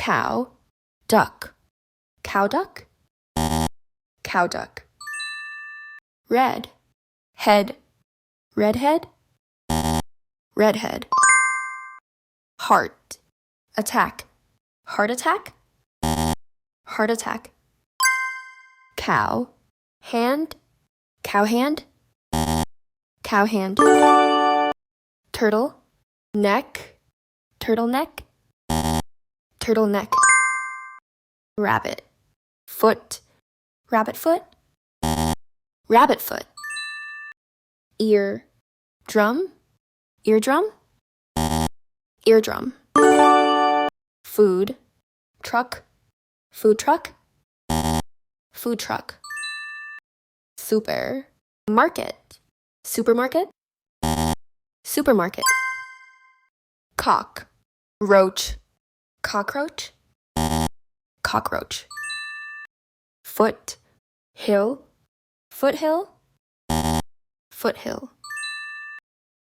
cow, duck, cow duck, cow duck. Red, head, redhead, redhead. Heart, attack, heart attack, heart attack. Cow, hand, cow hand, cow hand. Turtle, neck, turtleneck, turtleneck. Rabbit, foot, rabbit foot, rabbit foot. Ear, drum, eardrum, eardrum. Food, truck, food truck, food truck. Super, market, supermarket, supermarket. Cock, roach, cockroach, cockroach. Foot, hill, foothill, foothill.